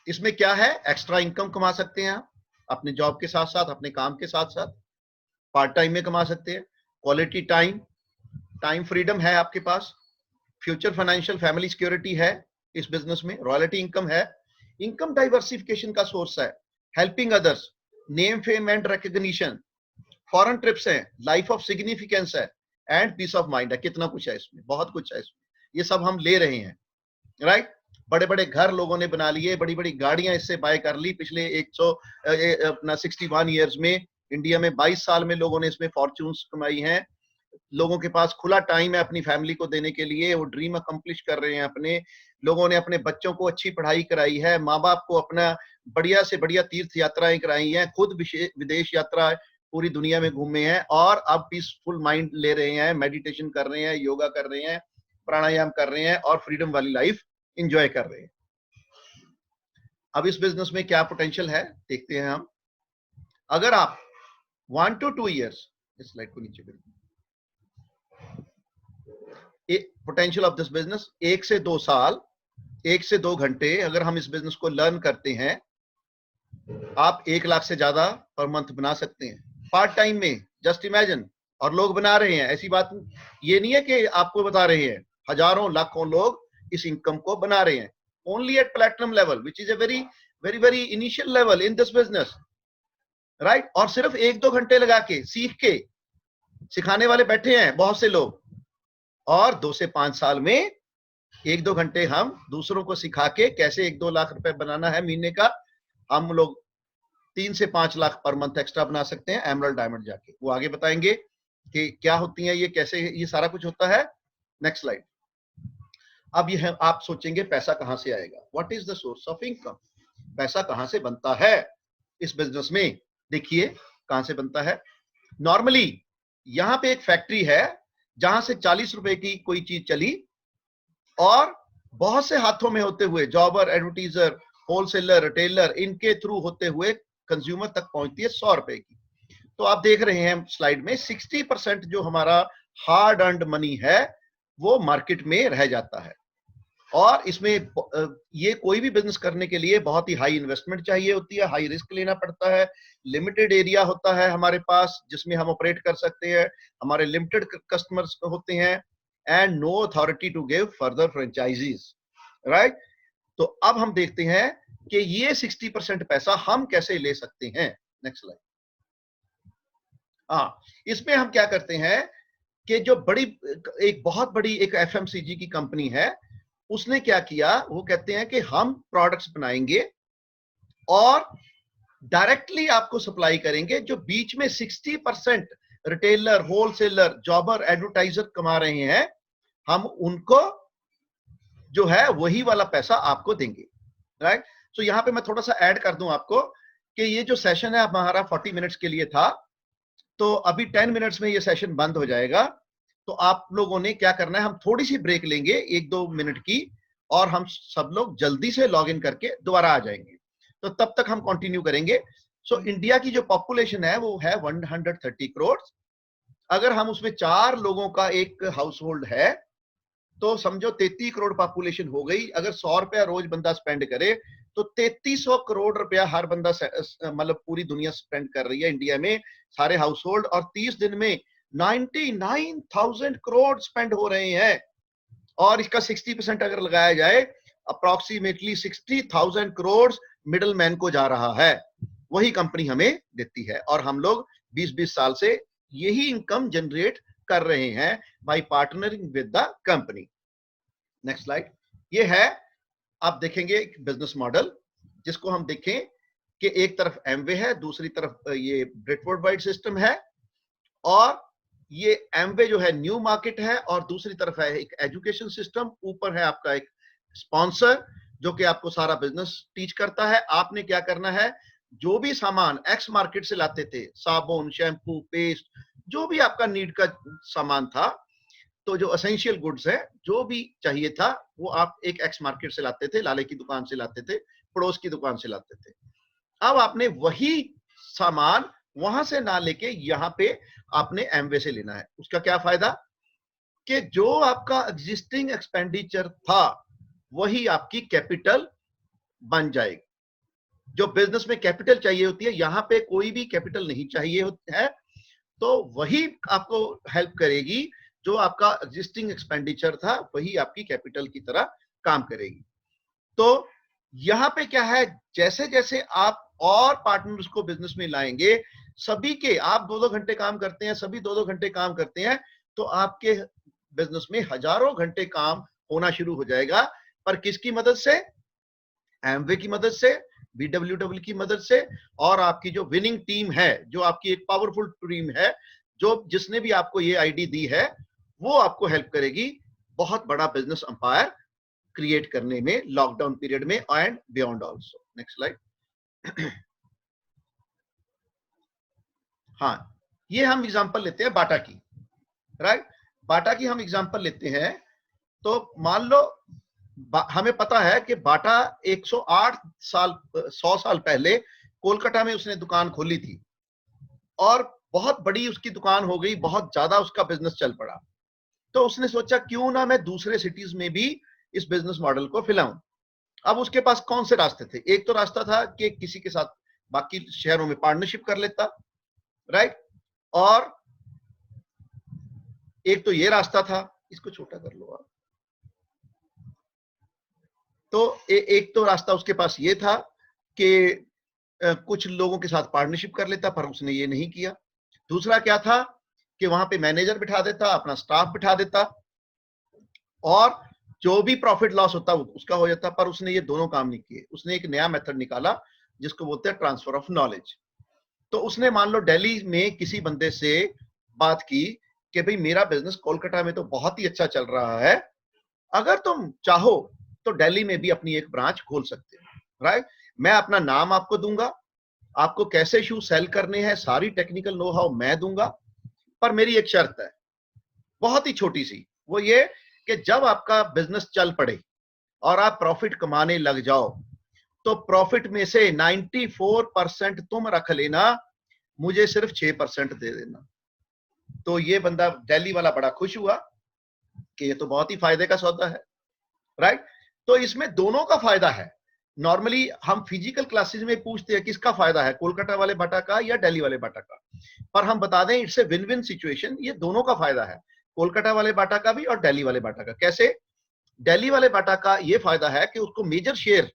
इसमें क्या है, एक्स्ट्रा इनकम कमा सकते हैं आप अपने जॉब के साथ साथ, अपने काम के साथ साथ पार्ट टाइम में कमा सकते हैं। क्वालिटी टाइम, टाइम फ्रीडम है आपके पास, फ्यूचर फाइनेंशियल फैमिली सिक्योरिटी है इस बिजनेस में, रॉयल्टी इनकम है, इनकम डाइवर्सिफिकेशन का सोर्स है, helping others, name fame and recognition, foreign trips है, लाइफ ऑफ सिग्निफिकेंस है, एंड पीस ऑफ माइंड है। कितना कुछ है इसमें, बहुत कुछ है इसमें, ये सब हम ले रहे हैं, राइट। बड़े बड़े घर लोगों ने बना लिए, बड़ी बड़ी गाड़ियां इससे बाय कर ली पिछले 61 ईयर्स में। इंडिया में 22 साल में लोगों ने इसमें फॉर्च्यून्स कमाई हैं। लोगों के पास खुला टाइम है अपनी फैमिली को देने के लिए, वो ड्रीम अकम्प्लिश कर रहे हैं अपने। लोगों ने अपने बच्चों को अच्छी पढ़ाई कराई है, माँ बाप को अपना बढ़िया से बढ़िया तीर्थ यात्राएं कराई हैं, खुद विदेश यात्रा पूरी दुनिया में घूमे हैं, और अब पीसफुल माइंड ले रहे हैं, मेडिटेशन कर रहे हैं, योगा कर रहे हैं, प्राणायाम कर रहे हैं, और फ्रीडम वाली लाइफ एंजॉय कर रहे हैं। अब इस बिजनेस में क्या पोटेंशियल है देखते हैं हम। अगर आप 1 to 2 ईयर्स, इस स्लाइड को नीचे करिए, पोटेंशियल ऑफ दिस बिजनेस 1 से 2 साल, 1 से 2 घंटे अगर हम इस बिजनेस को लर्न करते हैं, आप 1 लाख से ज्यादा पर मंथ बना सकते हैं पार्ट टाइम में। जस्ट इमेजिन, और लोग बना रहे हैं, ऐसी बात ये नहीं है कि आपको बता रहे हैं, हजारों लाखों लोग इस इनकम को बना रहे हैं, only at platinum level, which is a very very very initial level in this business, right. और सिर्फ 1-2 घंटे लगा के सीख के, सिखाने वाले बैठे हैं बहुत से लोग, और 2 से 5 साल में 1-2 घंटे हम दूसरों को सिखा के कैसे 1-2 लाख रुपए बनाना है महीने का, हम लोग 3 से 5 लाख पर मंथ एक्स्ट्रा बना सकते हैं एमरल्ड डायमंड जाके। वो आगे बताएंगे कि क्या होती है ये, कैसे ये सारा कुछ होता है। Next slide. अब ये आप सोचेंगे पैसा कहां से आएगा, what is the source of income, पैसा कहां से बनता है इस बिजनेस में। देखिए कहां से बनता है। नॉर्मली यहां पे एक फैक्ट्री है जहां से 40 रुपए की कोई चीज चली, और बहुत से हाथों में होते हुए, जॉबर, एडवर्टीजर, होलसेलर, रिटेलर, इनके थ्रू होते हुए कंज्यूमर तक पहुंचती है 100 रुपए की। तो आप देख रहे हैं स्लाइड में 60% जो हमारा हार्ड अर्न्ड मनी है वो मार्केट में रह जाता है। और इसमें ये कोई भी बिजनेस करने के लिए बहुत ही हाई इन्वेस्टमेंट चाहिए होती है, हाई रिस्क लेना पड़ता है, लिमिटेड एरिया होता है हमारे पास जिसमें हम ऑपरेट कर सकते हैं, हमारे लिमिटेड कस्टमर्स होते हैं, and no authority to give further franchisees, right. तो अब हम देखते हैं कि ये 60% पैसा हम कैसे ले सकते हैं। Next slide. हाँ, इसमें हम क्या करते हैं कि जो एक बहुत बड़ी एक एफएमसीजी की कंपनी है, उसने क्या किया, वो कहते हैं कि हम प्रोडक्ट्स बनाएंगे और डायरेक्टली आपको सप्लाई करेंगे। जो बीच में 60% रिटेलर, होलसेलर, जॉबर, एडवर्टाइजर कमा रहे हैं, हम उनको जो है वही वाला पैसा आपको देंगे, राइट। तो यहां पे मैं थोड़ा सा ऐड कर दूं आपको कि ये जो सेशन है हमारा 40 मिनट्स के लिए था, तो अभी 10 मिनट्स में ये सेशन बंद हो जाएगा। तो आप लोगों ने क्या करना है, हम थोड़ी सी ब्रेक लेंगे 1-2 मिनट की, और हम सब लोग जल्दी से लॉग इन करके दोबारा आ जाएंगे, तो तब तक हम कंटिन्यू करेंगे। सो इंडिया की जो पॉपुलेशन है वो है 130 करोड़। अगर हम उसमें 4 लोगों का एक हाउस होल्ड है तो समझो 33 करोड़ पॉपुलेशन हो गई। अगर 100 रुपया रोज बंदा स्पेंड करे तो 3300 करोड़ रुपया हर बंदा मतलब पूरी दुनिया स्पेंड कर रही है इंडिया में, सारे हाउस होल्ड, और 30 दिन में 99,000 करोड़ स्पेंड हो रहे हैं। और इसका 60% अगर लगाया जाए, अप्रोक्सीमेटली 60,000 करोड़ मिडल मैन को जा रहा है, वही कंपनी हमें देती है, और हम लोग 20-20 साल से यही इनकम जनरेट कर रहे हैं by partnering with the company. Next slide. ये है, आप देखेंगे बिजनेस मॉडल, जिसको हम देखें कि एक तरफ एमवे है, दूसरी तरफ ये ब्रिटवर्ड वाइड सिस्टम है, और ये एमवे जो है न्यू मार्केट है, और दूसरी तरफ है एक एजुकेशन सिस्टम, ऊपर है आपका एक स्पॉन्सर जो कि आपको सारा बिजनेस टीच करता है। आपने क्या करना है, जो भी सामान एक्स मार्केट से लाते थे, साबुन, शैम्पू, पेस्ट, जो भी आपका नीड का सामान था, तो जो एसेंशियल गुड्स है, जो भी चाहिए था, वो आप एक एक्स मार्केट से लाते थे, लाले की दुकान से लाते थे, पड़ोस की दुकान से लाते थे। अब आपने वही सामान वहां से ना लेके यहाँ पे आपने एमवे से लेना है। उसका क्या फायदा कि जो आपका एग्जिस्टिंग एक्सपेंडिचर था वही आपकी कैपिटल बन जाएगी, जो बिजनेस में कैपिटल चाहिए होती है, यहाँ पे कोई भी कैपिटल नहीं चाहिए है, तो वही आपको हेल्प करेगी। जो आपका एग्जिस्टिंग एक्सपेंडिचर था वही आपकी कैपिटल की तरह काम करेगी। तो यहाँ पे क्या है, जैसे जैसे आप और पार्टनर्स को बिजनेस में लाएंगे, सभी के, आप 2-2 घंटे काम करते हैं, सभी 2-2 घंटे काम करते हैं, तो आपके बिजनेस में हजारों घंटे काम होना शुरू हो जाएगा। पर किसकी मदद से? एमवे की मदद से, BWW की मदद से, और आपकी जो विनिंग टीम है, जो आपकी एक पावरफुल टीम है, जो जिसने भी आपको ये आईडी दी है, वो आपको हेल्प करेगी बहुत बड़ा बिजनेस एम्पायर क्रिएट करने में, लॉकडाउन पीरियड में and beyond also. Next slide. हाँ, ये हम एग्जांपल लेते हैं बाटा की, राइट? बाटा की हम एग्जांपल लेते हैं। तो मान लो हमें पता है कि बाटा 108 साल 100 साल पहले कोलकाता में उसने दुकान खोली थी, और बहुत बड़ी उसकी दुकान हो गई, बहुत ज्यादा उसका बिजनेस चल पड़ा। तो उसने सोचा क्यों ना मैं दूसरे सिटीज में भी इस बिजनेस मॉडल को फैलाऊं। अब उसके पास कौन से रास्ते थे? एक तो रास्ता था कि किसी के साथ बाकी शहरों में पार्टनरशिप कर लेता, राइट? और एक तो ये रास्ता था, इसको छोटा कर लो आप। तो एक तो रास्ता उसके पास ये था कि कुछ लोगों के साथ पार्टनरशिप कर लेता, पर उसने ये नहीं किया। दूसरा क्या था कि वहां पे मैनेजर बिठा देता, अपना स्टाफ बिठा देता, और जो भी प्रॉफिट लॉस होता उसका हो जाता। पर उसने ये दोनों काम नहीं किए। उसने एक नया मेथड निकाला जिसको बोलते हैं ट्रांसफर ऑफ नॉलेज। तो उसने मान लो दिल्ली में किसी बंदे से बात की कि भाई मेरा बिजनेस कोलकाता में तो बहुत ही अच्छा चल रहा है, अगर तुम चाहो तो दिल्ली में भी अपनी एक ब्रांच खोल सकते हो, राइट? मैं अपना नाम आपको दूंगा, आपको कैसे शू सेल करने हैं सारी टेक्निकल नो हाउ मैं दूंगा, पर मेरी एक शर्त है, बहुत ही छोटी सी, वो ये कि जब आपका बिजनेस चल पड़े और आप प्रॉफिट कमाने लग जाओ, तो प्रॉफिट में से 94% तुम रख लेना, मुझे सिर्फ 6% दे देना। तो ये बंदा दिल्ली वाला बड़ा खुश हुआ कि ये तो बहुत ही फायदे का सौदा है, राइट? तो इसमें दोनों का फायदा है। नॉर्मली हम फिजिकल क्लासेस में पूछते हैं किसका फायदा है, कोलकाता वाले बाटा का या दिल्ली वाले बाटा का, पर हम बता दें it's a win win situation, ये दोनों का फायदा है, कोलकाता वाले बाटा का भी और दिल्ली वाले बाटा का। कैसे? दिल्ली वाले बाटा का ये फायदा है कि उसको मेजर शेयर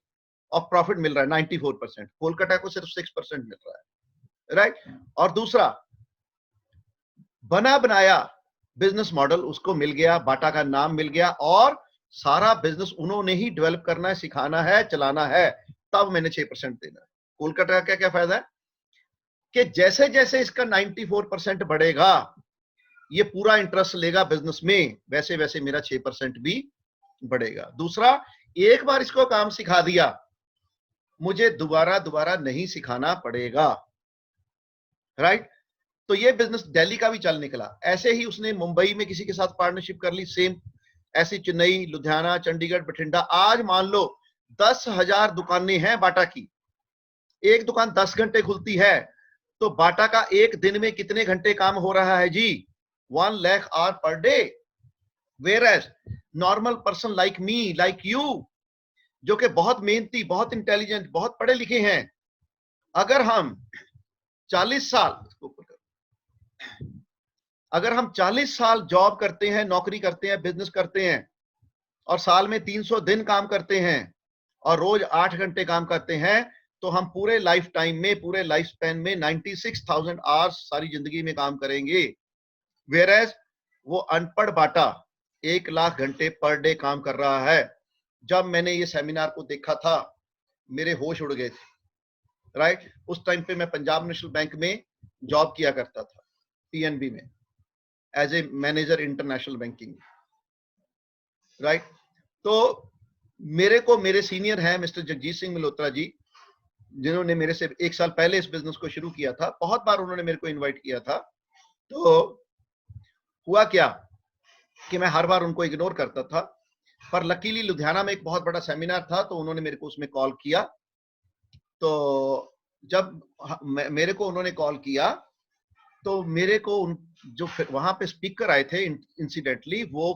ऑफ प्रॉफिट मिल रहा है 94%, कोलकाता को सिर्फ 6% मिल रहा है, राइट? और दूसरा, बना बनाया बिजनेस मॉडल उसको मिल गया, बाटा का नाम मिल गया, और सारा बिजनेस उन्होंने ही डेवलप करना है, सिखाना है, चलाना है, तब मैंने 6% देना है। कोलकाता का क्या क्या फायदा है कि जैसे जैसे इसका 94% बढ़ेगा, ये पूरा इंटरेस्ट लेगा बिजनेस में, वैसे वैसे मेरा 6% भी बढ़ेगा। दूसरा, एक बार इसको काम सिखा दिया, मुझे दोबारा दोबारा नहीं सिखाना पड़ेगा, राइट? तो ये बिजनेस दिल्ली का भी चल निकला। ऐसे ही उसने मुंबई में किसी के साथ पार्टनरशिप कर ली, सेम ऐसी चेन्नई, लुधियाना, चंडीगढ़, बठिंडा। आज मान लो 10,000 दुकानें हैं बाटा की, एक दुकान 10 घंटे खुलती है, तो बाटा का एक दिन में कितने घंटे काम हो रहा है जी? 1 lakh hour per day. Whereas normal person like me, like you, जो कि बहुत मेहनती, बहुत इंटेलिजेंट, बहुत पढ़े लिखे हैं, अगर हम 40 साल अगर हम 40 साल जॉब करते हैं, नौकरी करते हैं, बिजनेस करते हैं, और साल में 300 दिन काम करते हैं, और रोज 8 घंटे काम करते हैं, तो हम पूरे लाइफ टाइम में, पूरे लाइफ स्पैन में 96,000 आवर्स सारी जिंदगी में काम करेंगे। वेयरएज वो अनपढ़ बाटा 1 लाख घंटे पर डे काम कर रहा है। जब मैंने ये सेमिनार को देखा था, मेरे होश उड़ गए थे, राइट? उस टाइम पे मैं पंजाब नेशनल बैंक में जॉब किया करता था, पीएनबी में, as a manager international banking, right? तो मेरे सीनियर हैं मिस्टर जगजीत सिंह मल्होत्रा जी, जिन्होंने मेरे से 1 साल पहले इस बिजनेस को शुरू किया था। बहुत बार उन्होंने मेरे को इनवाइट किया था। तो हुआ क्या कि मैं हर बार उनको इग्नोर करता था, पर लकीली लुधियाना में एक बहुत बड़ा सेमिनार था, तो उन्होंने मेरे को उसमें कॉल किया। तो जब मेरे को उन्होंने कॉल किया, तो मेरे को जो वहां पे स्पीकर आए थे, इंसिडेंटली वो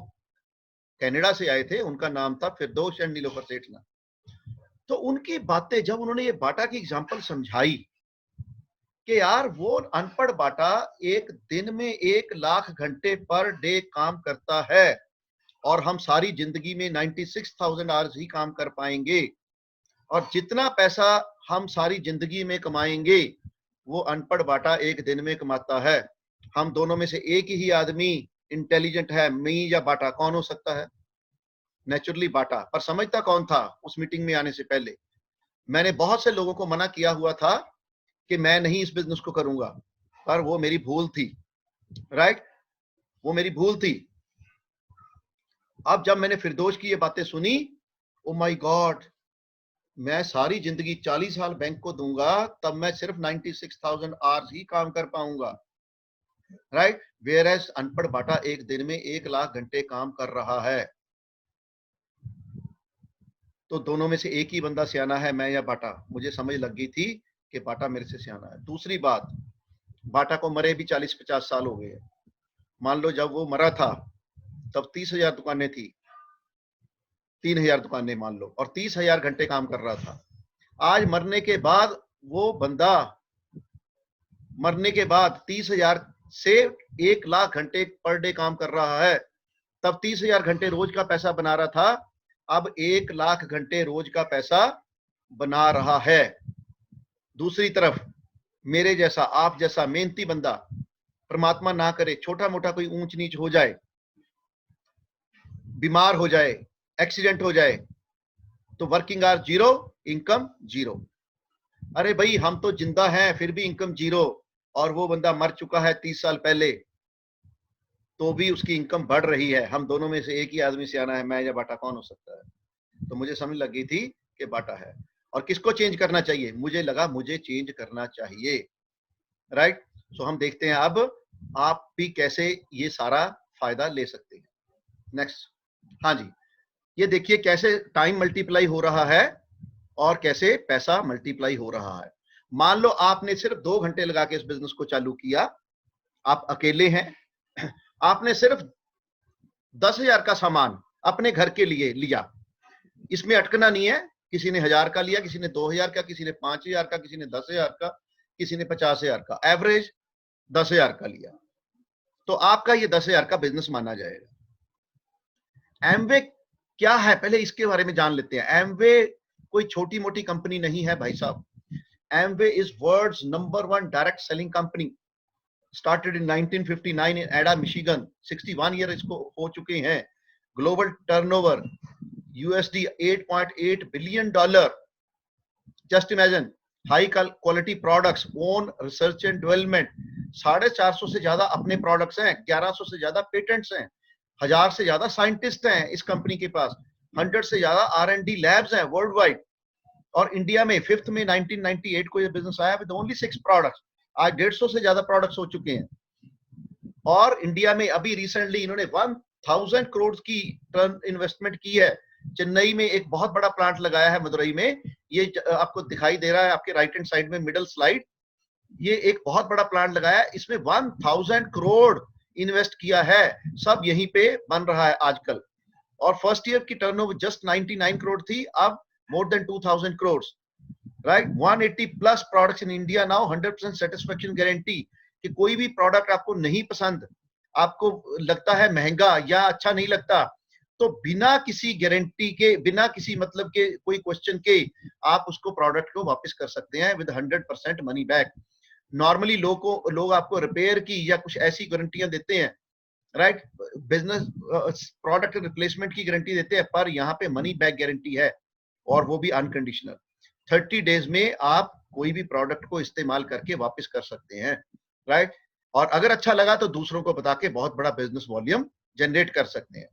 कनाडा से आए थे, उनका नाम था फिरदौस एंड नीलोफर सेठना। तो उनकी बातें जब उन्होंने ये बाटा की एग्जांपल समझाई कि यार वो अनपढ़ बाटा एक दिन में 1 लाख घंटे पर डे काम करता है और हम सारी जिंदगी में 96,000 आवर्स ही काम कर पाएंगे, और जितना पैसा हम सारी जिंदगी में कमाएंगे वो अनपढ़ बाटा एक दिन में कमाता है। हम दोनों में से एक ही आदमी इंटेलिजेंट है, मी या बाटा, कौन हो सकता है? नेचुरली बाटा। पर समझता कौन था उस मीटिंग में आने से पहले? मैंने बहुत से लोगों को मना किया हुआ था कि मैं नहीं इस बिजनेस को करूंगा, पर वो मेरी भूल थी, राइट, वो मेरी भूल थी। अब जब मैंने फिरदौस की ये बातें सुनी, ओ माय गॉड, मैं सारी जिंदगी 40 साल बैंक को दूंगा तब मैं सिर्फ 96,000 आवर्स ही काम कर पाऊंगा, राइट, वेयर एज अनपढ़ बाटा एक दिन में 1 लाख घंटे काम कर रहा है। तो दोनों में से एक ही बंदा सियाना है, मैं या बाटा। मुझे समझ लग गई थी कि बाटा मेरे से सियाना है। दूसरी बात, बाटा को मरे भी 40-50 साल हो गए। मान लो जब वो मरा था तब 30,000 दुकानें थी, 3,000 दुकानें मान लो, और 30,000 घंटे काम कर रहा था। आज मरने के बाद वो बंदा, मरने के बाद 30,000 से 1 लाख घंटे पर डे काम कर रहा है। तब 30,000 घंटे रोज का पैसा बना रहा था, अब 1 लाख घंटे रोज का पैसा बना रहा है। दूसरी तरफ मेरे जैसा, आप जैसा मेहनती बंदा, परमात्मा ना करे छोटा मोटा कोई ऊंच नीच हो जाए, बीमार हो जाए, एक्सीडेंट हो जाए, तो वर्किंग आवर 0, इनकम 0। अरे भाई, हम तो जिंदा हैं फिर भी इनकम 0, और वो बंदा मर चुका है 30 साल पहले तो भी उसकी इनकम बढ़ रही है। हम दोनों में से एक ही आदमी सियाना है, मैं या बाटा, कौन हो सकता है? तो मुझे समझ लग गई थी कि बाटा है। और किसको चेंज करना चाहिए? मुझे लगा मुझे चेंज करना चाहिए, राइट। सो हम देखते हैं अब आप भी कैसे ये सारा फायदा ले सकते हैं। नेक्स्ट, हाँ जी, ये देखिए कैसे टाइम मल्टीप्लाई हो रहा है और कैसे पैसा मल्टीप्लाई हो रहा है। मान लो आपने सिर्फ 2 घंटे लगा के इस बिजनेस को चालू किया, आप अकेले हैं, आपने सिर्फ 10,000 का सामान अपने घर के लिए लिया, इसमें अटकना नहीं है। किसी ने 1,000 का लिया, किसी ने 2,000 का, किसी ने 5,000 का, किसी ने 10,000 का, किसी ने 50,000 का, एवरेज 10,000 का लिया, तो आपका ये 10,000 का बिजनेस माना जाएगा। एमवे क्या है, पहले इसके बारे में जान लेते हैं। एमवे कोई छोटी मोटी कंपनी नहीं है भाई साहब। Amway is world's number 1 direct selling company. Started in 1959 in Ada Michigan. 61 year इसको हो चुके हैं। Global turnover USD $8.8 billion. Just imagine, high quality products, own research and development, 450 से ज्यादा अपने प्रोडक्ट्स हैं, 1100 से ज्यादा पेटेंट्स हैं, 1000 से ज्यादा साइंटिस्ट हैं इस कंपनी के पास, 100 से ज्यादा R&D लैब्स हैं वर्ल्ड वाइड। और इंडिया में 5 में 1998 को ये बिजनेस आया विद ओनली 6 प्रोडक्ट्स। आज 150 से ज्यादा प्रोडक्ट्स हो चुके हैं। और इंडिया में अभी रिसेंटली इन्होंने 1000 करोड़ की टर्न इन्वेस्टमेंट की है। चेन्नई में एक बहुत बड़ा प्लांट लगाया है, मदुरई में, ये आपको दिखाई दे रहा है आपके राइट हैंड साइड में मिडल स्लाइड। ये एक बहुत बड़ा प्लांट लगाया है, इसमें 1000 करोड़ इन्वेस्ट किया है, सब यहीं पे बन रहा है आजकल। और फर्स्ट ईयर की टर्नओवर जस्ट 99 करोड़ थी, अब more than 2000 crore, right. 180 plus products in India now, 100% satisfaction guarantee. कि कोई भी प्रोडक्ट आपको नहीं पसंद, आपको लगता है महंगा या अच्छा नहीं लगता, तो बिना किसी गारंटी के, बिना किसी मतलब के, कोई क्वेश्चन के, आप उसको प्रोडक्ट को वापस कर सकते हैं विद 100% मनी बैक। नॉर्मली लोग आपको रिपेयर की या कुछ ऐसी गारंटियां देते हैं, राइट, बिजनेस प्रोडक्ट रिप्लेसमेंट की गारंटी देते हैं, पर यहाँ पे मनी बैक गारंटी है, और वो भी अनकंडीशनल। 30 डेज में आप कोई भी प्रोडक्ट को इस्तेमाल करके वापस कर सकते हैं, राइट। और अगर अच्छा लगा तो दूसरों को बता के बहुत बड़ा बिजनेस वॉल्यूम जनरेट कर सकते हैं।